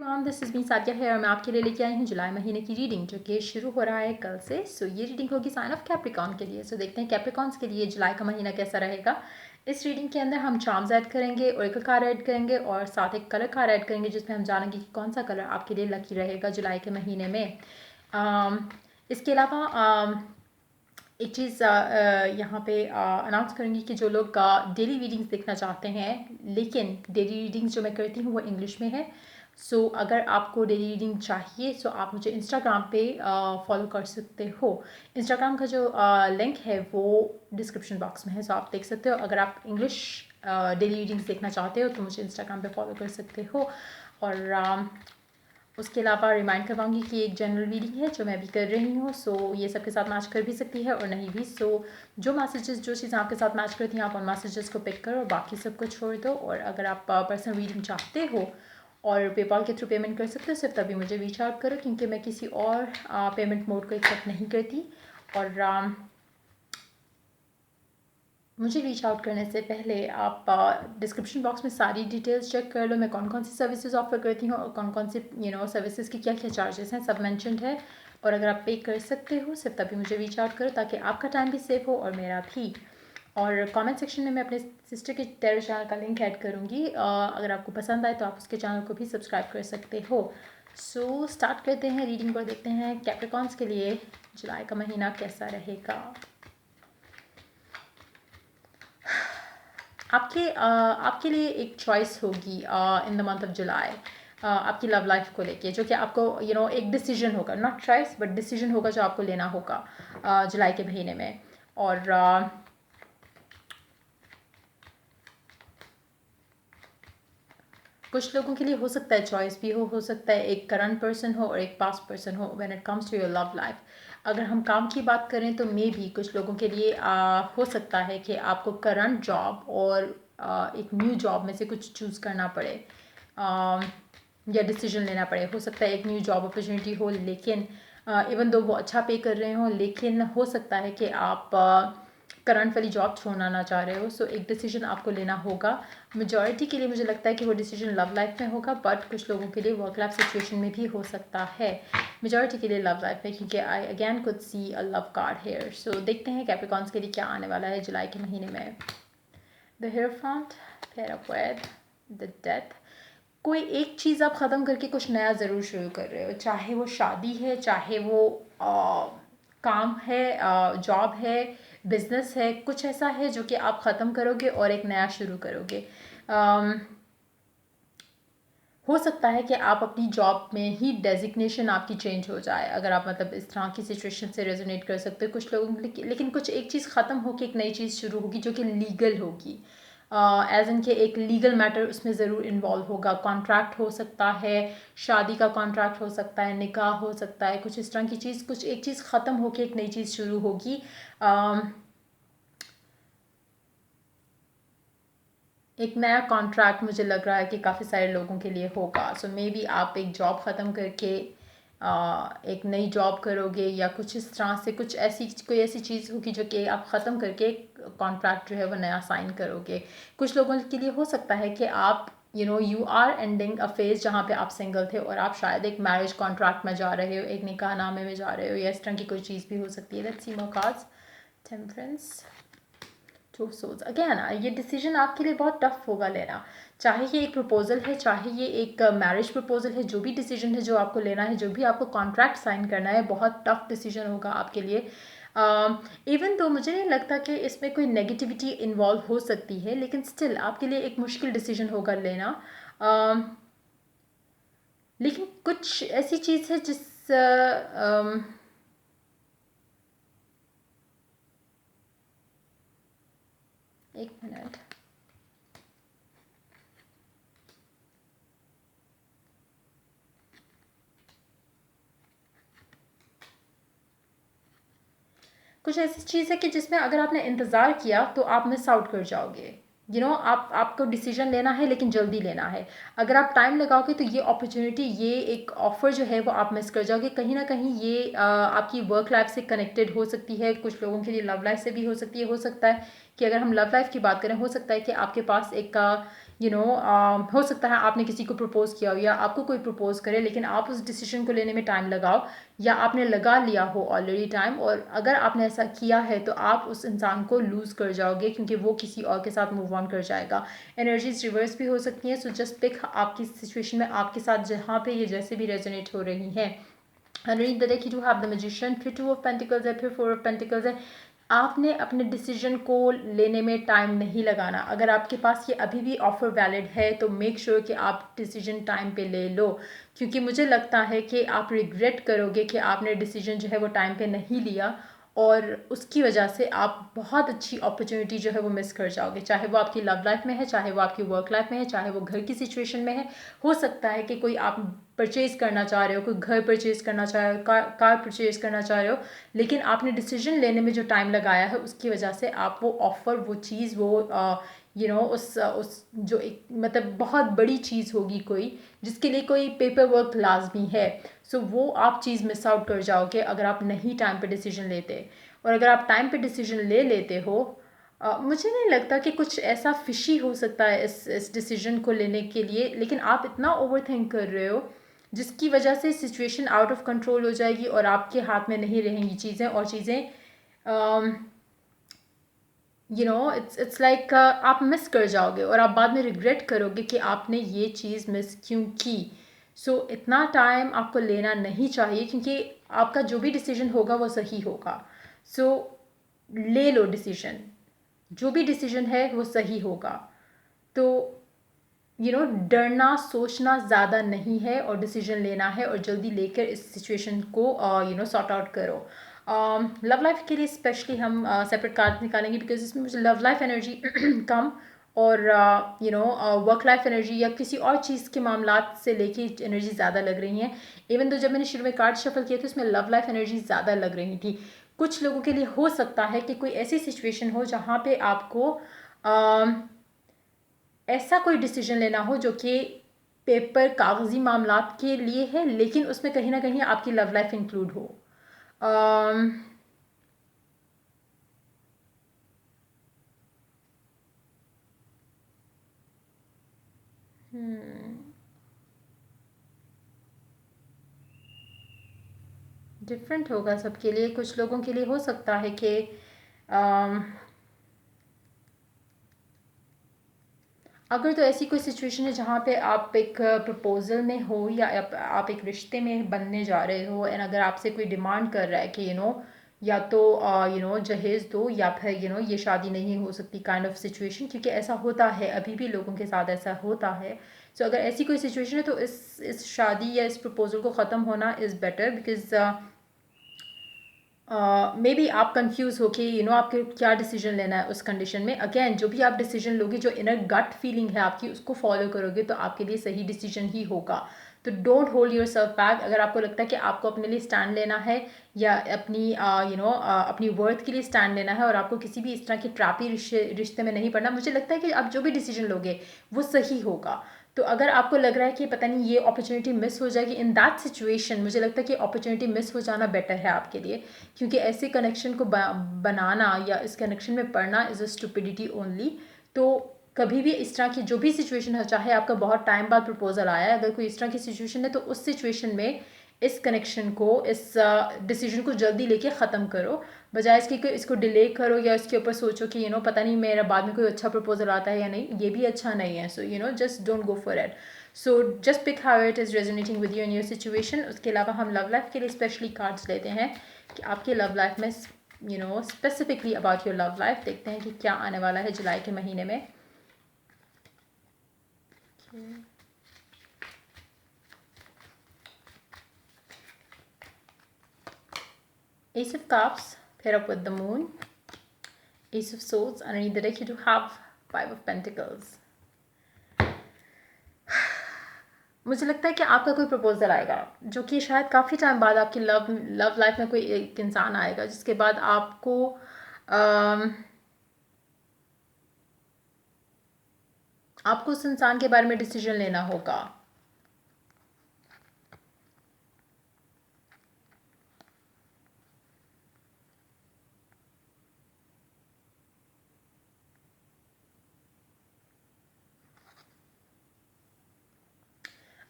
This is me Sadia है और मैं आपके लिए लेके आई हूँ जुलाई महीने की रीडिंग जो कि शुरू हो रहा है कल से। ये रीडिंग होगी साइन ऑफ कैप्रिकॉन के लिए। देखते हैं कैप्रिकॉन्स के लिए जुलाई का महीना कैसा रहेगा। इस रीडिंग के अंदर हम चार्म्स ऐड करेंगे, ओरेकल कार्ड ऐड करेंगे और साथ एक कलर कार्ड ऐड करेंगे जिसमें हम जानेंगे कि कौन सा कलर आपके लिए लकी रहेगा जुलाई के महीने में। इसके अलावा एक चीज़ यहाँ पे अनाउंस करूँगी कि जो लोग डेली रीडिंग्स देखना चाहते हैं, लेकिन डेली रीडिंग्स जो मैं करती हूँ वो इंग्लिश में है। अगर आपको डेली रीडिंग चाहिए आप मुझे इंस्टाग्राम पे फॉलो कर सकते हो। इंस्टाग्राम का जो लिंक है वो डिस्क्रिप्शन बॉक्स में है, आप देख सकते हो। अगर आप इंग्लिश डेली रीडिंग्स देखना चाहते हो तो मुझे इंस्टाग्राम पे फॉलो कर सकते हो। और उसके अलावा रिमाइंड करवाऊंगी कि एक जनरल रीडिंग है जो मैं भी कर रही हूँ। ये सबके साथ मैच कर भी सकती है और नहीं भी। जो मैसेजेस जो चीज़ें आपके साथ मैच करती हैं आप उन मैसेजेस को पिक करो और बाकी सबको छोड़ दो। और अगर आप पर्सनल रीडिंग चाहते हो और पेपाल के थ्रू पेमेंट कर सकते हो सिर्फ तभी मुझे रीच आउट करो, क्योंकि मैं किसी और पेमेंट मोड को एक्सेप्ट नहीं करती। और मुझे रीच आउट करने से पहले आप डिस्क्रिप्शन बॉक्स में सारी डिटेल्स चेक कर लो। मैं कौन कौन सी सर्विसेज ऑफर करती हूँ और कौन कौन सी सर्विसेज की क्या क्या चार्जेस हैं, सब मेंशन्ड है। और अगर आप पे कर सकते हो सिर्फ तभी मुझे रीच आउट करो ताकि आपका टाइम भी सेफ हो और मेरा भी। और कमेंट सेक्शन में मैं अपने सिस्टर के टैरो चैनल का लिंक ऐड करूँगी। अगर आपको पसंद आए तो आप उसके चैनल को भी सब्सक्राइब कर सकते हो। स्टार्ट करते हैं रीडिंग को, देखते हैं कैप्रिकॉन्स के लिए जुलाई का महीना कैसा रहेगा। आपके लिए एक चॉइस होगी in the month of July आपकी लव लाइफ को लेके, जो कि आपको एक डिसीजन होगा, नॉट चॉइस बट डिसीजन होगा जो आपको लेना होगा जुलाई के महीने में। और कुछ लोगों के लिए हो सकता है चॉइस भी हो सकता है एक करंट पर्सन हो और एक पास्ट पर्सन हो when it comes to your love life. अगर हम काम की बात करें तो मे भी कुछ लोगों के लिए हो सकता है कि आपको करंट जॉब और एक न्यू जॉब में से कुछ चूज़ करना पड़े या डिसीजन लेना पड़े। हो सकता है एक न्यू जॉब अपॉर्चुनिटी हो, लेकिन इवन दो वो अच्छा पे कर रहे हो, लेकिन हो सकता है कि आप करंट वाली जॉब छोड़ना ना चाह रहे हो। एक डिसीजन आपको लेना होगा। मेजॉरिटी के लिए मुझे लगता है कि वो डिसीजन लव लाइफ में होगा, बट कुछ लोगों के लिए वर्क लाइफ सिचुएशन में भी हो सकता है। मेजॉरिटी के लिए लव लाइफ में, क्योंकि I again could see a love card here. देखते हैं कैप्रिकॉन्स के लिए क्या आने वाला है जुलाई के महीने में। The hierophant, pair of word, the death. कोई एक चीज़ आप ख़त्म करके कुछ नया ज़रूर शुरू कर रहे हो, चाहे वो शादी है, चाहे वो काम है, जॉब है, बिजनेस है, कुछ ऐसा है जो कि आप ख़त्म करोगे और एक नया शुरू करोगे। हो सकता है कि आप अपनी जॉब में ही डेजिग्नेशन आपकी चेंज हो जाए, अगर आप मतलब इस तरह की सिचुएशन से रेजोनेट कर सकते हो कुछ लोगों के लिए। लेकिन कुछ एक चीज़ ख़त्म होकर एक नई चीज़ शुरू होगी जो कि लीगल होगी, एज इन के एक लीगल मैटर उसमें ज़रूर इन्वॉल्व होगा। कॉन्ट्रैक्ट हो सकता है, शादी का कॉन्ट्रैक्ट हो सकता है, निकाह हो सकता है, कुछ इस तरह की चीज़, कुछ एक चीज़ ख़त्म होकर एक नई चीज़ शुरू होगी। एक नया कॉन्ट्रैक्ट मुझे लग रहा है कि काफ़ी सारे लोगों के लिए होगा। मे बी आप एक जॉब ख़त्म करके एक नई जॉब करोगे, या कुछ इस तरह से कोई ऐसी चीज़ होगी जो कि आप ख़त्म करके एक कॉन्ट्रैक्ट जो है वो नया साइन करोगे। कुछ लोगों के लिए हो सकता है कि आप you are ending a phase जहाँ पे आप सिंगल थे और आप शायद एक मैरिज कॉन्ट्रैक्ट में जा रहे हो, एक निकाहनामे में जा रहे हो, या इस तरह की कोई चीज़ भी हो सकती है। Let's see more cards. Temperance, two of souls. Again ये डिसीजन आपके लिए बहुत टफ होगा लेना, चाहे ये एक प्रपोजल है, चाहे ये एक मैरिज प्रपोजल है। जो भी डिसीजन है जो आपको लेना है, जो भी आपको कॉन्ट्रैक्ट साइन करना है, बहुत टफ डिसीजन होगा आपके लिए। इवन तो मुझे नहीं लगता कि इसमें कोई नेगेटिविटी इन्वॉल्व हो सकती है, लेकिन स्टिल आपके लिए एक मुश्किल डिसीजन होगा लेना। लेकिन कुछ ऐसी चीज़ है जिस एक मिनट, कुछ ऐसी चीज़ है कि जिसमें अगर आपने इंतज़ार किया तो आप मिस आउट कर जाओगे। आपको डिसीजन लेना है लेकिन जल्दी लेना है। अगर आप टाइम लगाओगे तो ये अपॉर्चुनिटी, ये एक ऑफ़र जो है वो आप मिस कर जाओगे। कहीं ना कहीं ये आपकी वर्क लाइफ से कनेक्टेड हो सकती है, कुछ लोगों के लिए लव लाइफ से भी हो सकती है। हो सकता है कि अगर हम लव लाइफ की बात करें, हो सकता है कि आपके पास एक हो सकता है आपने किसी को प्रपोज किया हो या आपको कोई प्रपोज करे, लेकिन आप उस डिसीजन को लेने में टाइम लगाओ या आपने लगा लिया हो ऑलरेडी टाइम, और अगर आपने ऐसा किया है तो आप उस इंसान को लूज़ कर जाओगे क्योंकि वो किसी और के साथ मूव ऑन कर जाएगा। एनर्जीज रिवर्स भी हो सकती हैं, सो जस्ट पिक आपकी सिचुएशन में आपके साथ जहाँ पे ये जैसे भी रेजोनेट हो रही हैं। underneath the deck you do have the magician, फिर टू ऑफ पेंटिकल्स है, फिर फोर ऑफ पेंटिकल्स है। आपने अपने डिसीजन को लेने में टाइम नहीं लगाना। अगर आपके पास ये अभी भी ऑफर वैलिड है तो मेक श्योर कि आप डिसीजन टाइम पे ले लो, क्योंकि मुझे लगता है कि आप रिग्रेट करोगे कि आपने डिसीजन जो है वो टाइम पे नहीं लिया, और उसकी वजह से आप बहुत अच्छी अपॉर्चुनिटी जो है वो मिस कर जाओगे, चाहे वो आपकी लव लाइफ में है, चाहे वो आपकी वर्क लाइफ में है, चाहे वो घर की सिचुएशन में है। हो सकता है कि कोई आप परचेज़ करना चाह रहे हो, कोई घर परचेज़ करना चाह रहे हो, कार परचेज़ करना चाह रहे हो, लेकिन आपने डिसीजन लेने में जो टाइम लगाया है उसकी वजह से आप वो ऑफ़र, वो चीज़, वो उस जो एक मतलब बहुत बड़ी चीज़ होगी कोई, जिसके लिए कोई पेपर वर्क लाजमी है, सो वो आप चीज़ मिस आउट कर जाओगे अगर आप नहीं टाइम पे डिसीजन लेते। और अगर आप टाइम पे डिसीजन ले लेते हो, मुझे नहीं लगता कि कुछ ऐसा फिशी हो सकता है इस डिसीजन को लेने के लिए, लेकिन आप इतना ओवर थिंक कर रहे हो जिसकी वजह से सिचुएशन आउट ऑफ कंट्रोल हो जाएगी और आपके हाथ में नहीं रहेंगी चीज़ें, और चीज़ें इट्स लाइक आप मिस कर जाओगे और आप बाद में रिग्रेट करोगे कि आपने ये चीज़ मिस क्यों की। सो इतना टाइम आपको लेना नहीं चाहिए, क्योंकि आपका जो भी डिसीजन होगा वो सही होगा। सो ले लो डिसीजन, जो भी डिसीजन है वो सही होगा। तो डरना सोचना ज़्यादा नहीं है, और डिसीजन लेना है और जल्दी लेकर इस सिचुएशन को सॉर्ट आउट करो। लव लाइफ के लिए स्पेशली हम सेपरेट कार्ड निकालेंगे, बिकॉज इसमें मुझे लव लाइफ एनर्जी कम, और वर्क लाइफ एनर्जी या किसी और चीज़ के मामलात से लेके एनर्जी ज़्यादा लग रही हैं। इवन तो जब मैंने शुरू में कार्ड शफल किए थे उसमें लव लाइफ एनर्जी ज़्यादा लग रही थी। कुछ लोगों के लिए हो सकता है कि कोई ऐसी सिचुएशन हो जहाँ पे आपको ऐसा कोई डिसीजन लेना हो जो कि पेपर कागजी मामलात के लिए है, लेकिन उसमें कहीं ना कहीं आपकी लव लाइफ इंक्लूड हो। डिफरेंट होगा सबके लिए। कुछ लोगों के लिए हो सकता है कि अगर तो ऐसी कोई सिचुएशन है जहाँ पे आप एक प्रपोजल में हो या आप एक रिश्ते में बनने जा रहे हो, एंड अगर आपसे कोई डिमांड कर रहा है कि या तो जहेज़ दो या फिर ये शादी नहीं हो सकती काइंड ऑफ सिचुएशन, क्योंकि ऐसा होता है, अभी भी लोगों के साथ ऐसा होता है। सो अगर ऐसी कोई सिचुएशन है तो इस शादी या इस प्रपोजल को ख़त्म होना is better, because may be आप कंफ्यूज हो कि आपके क्या डिसीजन लेना है उस कंडीशन में। अगेन, जो भी आप डिसीजन लोगे, जो इनर गट फीलिंग है आपकी, उसको फॉलो करोगे तो आपके लिए सही डिसीजन ही होगा। तो don't hold your self back. अगर आपको लगता है कि आपको अपने लिए स्टैंड लेना है या अपनी वर्थ के लिए स्टैंड लेना है और आपको किसी भी इस तरह की ट्रैपी रिश्ते में नहीं पड़ना, मुझे लगता है कि आप जो भी डिसीजन लोगे वो सही होगा। तो अगर आपको लग रहा है कि पता नहीं ये अपॉर्चुनिटी मिस हो जाएगी, इन दैट सिचुएशन मुझे लगता है कि अपॉर्चुनिटी मिस हो जाना बेटर है आपके लिए, क्योंकि ऐसे कनेक्शन को बनाना या इस कनेक्शन में पढ़ना इज़ अ स्टुपिडिटी ओनली। तो कभी भी इस तरह की जो भी सिचुएशन है, चाहे आपका बहुत टाइम बाद प्रपोजल आया है, अगर कोई इस तरह की सिचुएशन है तो उस सिचुएशन में इस कनेक्शन को, इस डिसीजन को जल्दी लेके ख़त्म करो, बजाय इसके कि इसको डिले करो या इसके ऊपर सोचो कि पता नहीं मेरा बाद में कोई अच्छा प्रपोजल आता है या नहीं, ये भी अच्छा नहीं है। So just don't go for it. So just pick how it is resonating with you in your situation. उसके अलावा हम लव लाइफ के लिए स्पेशली कार्ड्स लेते हैं कि आपकी लव लाइफ में specifically about your love life, देखते हैं कि क्या आने वाला है जुलाई के महीने में। Ace of Cups pair up with the Moon, Ace of Swords, underneath the deck you do have Five of Pentacles. मुझे लगता है कि आपका कोई प्रपोजल आएगा जो कि शायद काफ़ी टाइम बाद आपकी लव लाइफ में कोई एक इंसान आएगा जिसके बाद आपको आपको उस इंसान के बारे में डिसीजन लेना होगा।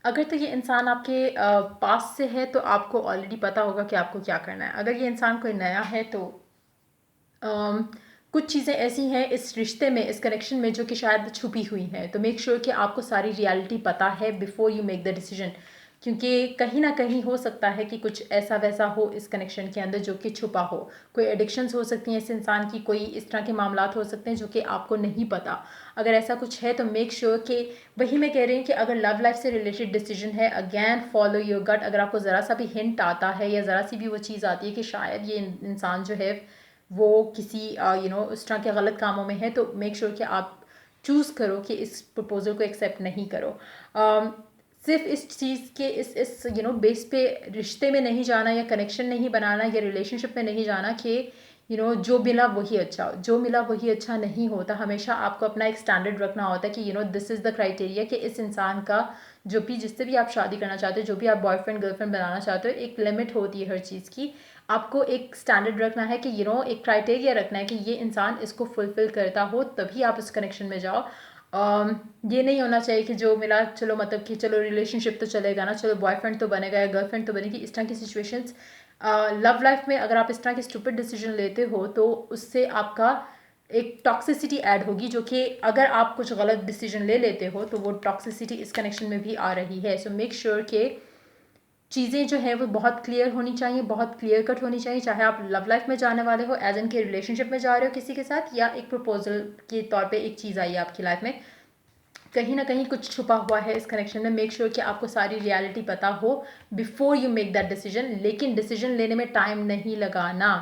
अगर तो ये इंसान आपके पास से है तो आपको ऑलरेडी पता होगा कि आपको क्या करना है। अगर ये इंसान कोई नया है तो अम, कुछ चीज़ें ऐसी हैं इस रिश्ते में, इस कनेक्शन में, जो कि शायद छुपी हुई हैं। तो मेक श्योर कि आपको सारी रियलिटी पता है before you make the decision, क्योंकि कहीं ना कहीं हो सकता है कि कुछ ऐसा वैसा हो इस कनेक्शन के अंदर जो कि छुपा हो। कोई एडिक्शंस हो सकती हैं इस इंसान की, कोई इस तरह के मामलात हो सकते हैं जो कि आपको नहीं पता। अगर ऐसा कुछ है तो मेक श्योर कि, वही मैं कह रही हूँ कि अगर लव लाइफ से रिलेटेड डिसीजन है, अगेन फॉलो योर गट। अगर आपको ज़रा सा भी हिंट आता है या ज़रा सी भी वो चीज़ आती है कि शायद ये इंसान जो है वो किसी उस तरह के गलत कामों में है, तो मेक श्योर कि आप चूज़ करो कि इस प्रपोजल को एक्सेप्ट नहीं करो। सिर्फ इस चीज़ के इस बेस पे रिश्ते में नहीं जाना या कनेक्शन नहीं बनाना या रिलेशनशिप में नहीं जाना कि जो मिला वही अच्छा, जो मिला वही अच्छा नहीं होता। हमेशा आपको अपना एक स्टैंडर्ड रखना होता है कि दिस इज़ द क्राइटेरिया कि इस इंसान का, जो भी जिससे भी आप शादी करना चाहते हो, जो भी आप बॉयफ्रेंड गर्लफ्रेंड बनाना चाहते हो, एक लिमिट होती है हर चीज़ की। आपको एक स्टैंडर्ड रखना है कि एक क्राइटेरिया रखना है कि ये इंसान इसको फुलफ़िल करता हो, तभी आप इस कनेक्शन में जाओ। ये नहीं होना चाहिए कि जो मिला चलो, मतलब कि चलो रिलेशनशिप तो चलेगा ना, चलो बॉयफ्रेंड तो बनेगा या गर्लफ्रेंड तो बनेगी। इस तरह की सिचुएशंस लव लाइफ में अगर आप इस तरह के स्टूपिड डिसीजन लेते हो तो उससे आपका एक टॉक्सिसिटी ऐड होगी, जो कि अगर आप कुछ गलत डिसीजन ले लेते हो तो वो टॉक्सिसिटी इस कनेक्शन में भी आ रही है। सो मेक श्योर कि चीज़ें जो है वो बहुत क्लियर होनी चाहिए, बहुत क्लियर कट होनी चाहिए। चाहे आप लव लाइफ में जाने वाले हो, एज इन के रिलेशनशिप में जा रहे हो किसी के साथ, या एक प्रपोजल के तौर पे एक चीज़ आई है आपकी लाइफ में, कहीं ना कहीं कुछ छुपा हुआ है इस कनेक्शन में। मेक श्योर कि आपको सारी रियलिटी पता हो before you make that decision. लेकिन डिसीजन लेने में टाइम नहीं लगाना।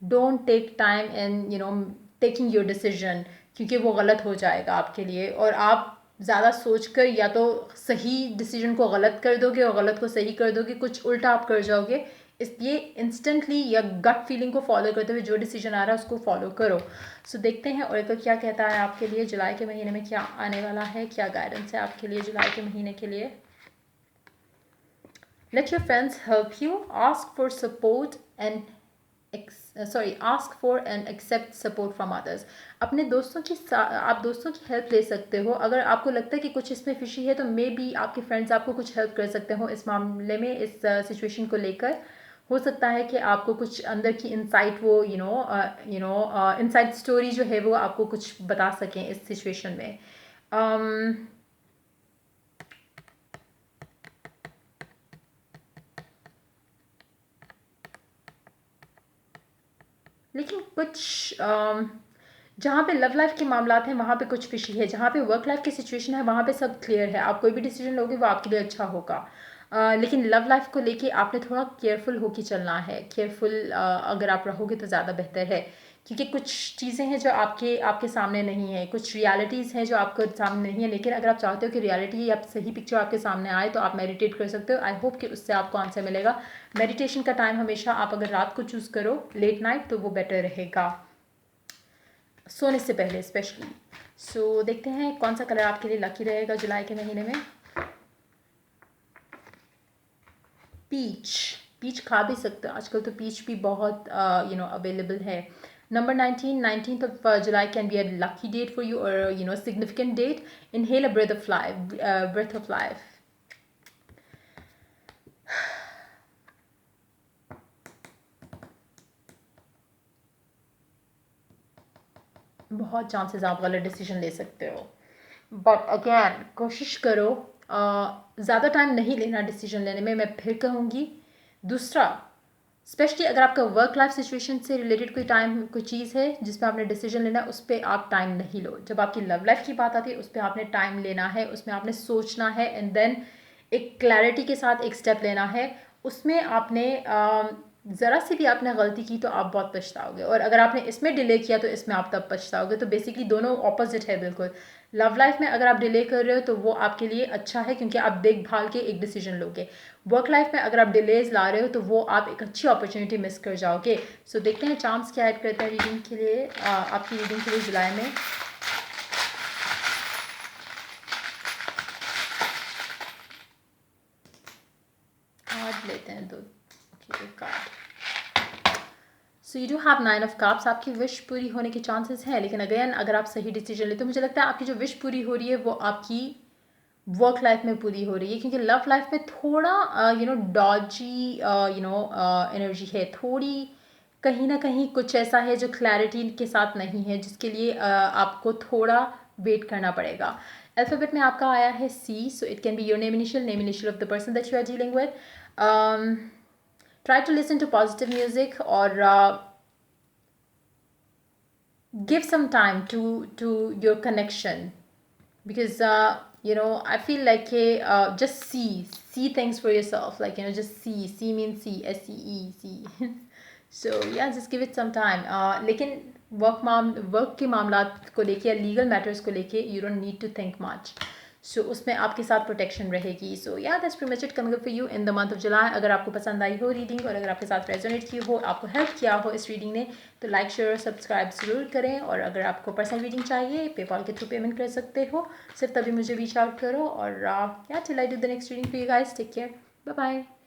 Don't take time in taking your decision, क्योंकि वो गलत हो जाएगा आपके लिए, और आप ज़्यादा सोचकर या तो सही डिसीजन को गलत कर दोगे और गलत को सही कर दोगे, कुछ उल्टा आप कर जाओगे। इसलिए इंस्टेंटली या गट फीलिंग को फॉलो करते हुए जो डिसीजन आ रहा है उसको फॉलो करो। सो देखते हैं और क्या कहता है आपके लिए जुलाई के महीने में, क्या आने वाला है, क्या गाइडेंस है आपके लिए जुलाई के महीने के लिए। Let your friends help you. Ask for support and ask for and accept support from others. अपने दोस्तों की आप दोस्तों की हेल्प ले सकते हो। अगर आपको लगता है कि कुछ इसमें फिशी है तो मे बी आपके फ्रेंड्स आपको कुछ हेल्प कर सकते हो इस मामले में, इस सिचुएशन को लेकर। हो सकता है कि आपको कुछ अंदर की इनसाइट, वो इनसाइड स्टोरी जो है वो आपको कुछ बता सकें इस सिचुएशन में। लेकिन कुछ जहाँ पे लव लाइफ के मामलात हैं वहाँ पे कुछ फिशी है, जहाँ पे वर्क लाइफ की सिचुएशन है वहाँ पे सब क्लियर है। आप कोई भी डिसीजन लोगे वो आपके लिए अच्छा होगा। लेकिन लव लाइफ को लेके आपने थोड़ा केयरफुल होके चलना है। केयरफुल अगर आप रहोगे तो ज़्यादा बेहतर है, क्योंकि कुछ चीज़ें हैं जो आपके आपके सामने नहीं है, कुछ रियलिटीज़ हैं जो आपके सामने नहीं है। लेकिन अगर आप चाहते हो कि रियलिटी या सही पिक्चर आपके सामने आए तो आप मेडिटेट कर सकते हो। आई होप कि उससे आपको आंसर मिलेगा। मेडिटेशन का टाइम हमेशा आप अगर रात को चूज़ करो, लेट नाइट, तो वो बेटर रहेगा, सोने से पहले स्पेशली। सो देखते हैं कौन सा कलर आपके लिए लकी रहेगा जुलाई के महीने में। पीच। पीच खा भी सकते हो, आजकल तो पीच भी बहुत अवेलेबल है। Number 19, 19th of July can be a lucky date for you, or significant date. Inhale a breath of life, breath of life. बहुत चांसेस आप गलत डिसीजन ले सकते हो, बट अगेन कोशिश करो ज़्यादा टाइम नहीं लेना डिसीजन लेने में, मैं फिर कहूँगी। दूसरा, स्पेशली अगर आपका वर्क लाइफ सिचुएशन से रिलेटेड कोई चीज़ है जिसमें आपने डिसीजन लेना है, उस पर आप टाइम नहीं लो। जब आपकी लव लाइफ की बात आती है उस पर आपने टाइम लेना है, उसमें आपने सोचना है, एंड देन एक क्लैरिटी के साथ एक स्टेप लेना है। उसमें आपने ज़रा सी भी आपने गलती की तो आप बहुत पछताओगे, और अगर आपने इसमें डिले किया तो इसमें आप तब पछताओगे। तो बेसिकली दोनों ऑपोजिट है बिल्कुल। लव लाइफ में अगर आप डिले कर रहे हो तो वो आपके लिए अच्छा है, क्योंकि आप देखभाल के एक डिसीजन लोगे। वर्क लाइफ में अगर आप डिलेज ला रहे हो तो वो आप एक अच्छी अपॉर्चुनिटी मिस कर जाओगे। सो देखते हैं चार्म्स क्या ऐड करते हैं रीडिंग के लिए, आपकी रीडिंग के लिए जुलाई में। कार्ड लेते हैं दो, ओके, एक card. So you do have 9 of cups. आपकी विश पूरी होने के चांसेस हैं, लेकिन अगेन अगर आप सही डिसीजन लेते हो, मुझे लगता है आपकी जो विश पूरी हो रही है वो आपकी वर्क लाइफ में पूरी हो रही है, क्योंकि लव लाइफ में थोड़ा डॉजी एनर्जी है, थोड़ी कहीं ना कहीं कुछ ऐसा है जो क्लैरिटी के साथ नहीं है, जिसके लिए आपको थोड़ा वेट करना पड़ेगा। अल्फ़ाबेट में आपका आया है C, so it can be your name initial of the person that you are dealing with. Try to listen to positive music और give some time to your connection, because I feel like just see things for yourself, like just see means see so yeah, just give it some time. लेकिन work के मामलात को लेके या legal matters को लेके you don't need to think much, सो उसमें आपके साथ प्रोटेक्शन रहेगी। सो या that's pretty much it coming up for you in the month of July. अगर आपको पसंद आई हो रीडिंग और अगर आपके साथ रेजोनेट की हो, आपको हेल्प किया हो इस रीडिंग ने, तो लाइक शेयर और सब्सक्राइब ज़रूर करें। और अगर आपको पर्सनल रीडिंग चाहिए, पेपॉल के थ्रू पेमेंट कर सकते हो, सिर्फ तभी मुझे रीच आउट करो। और या till I do the next reading for you guys, take care, bye bye.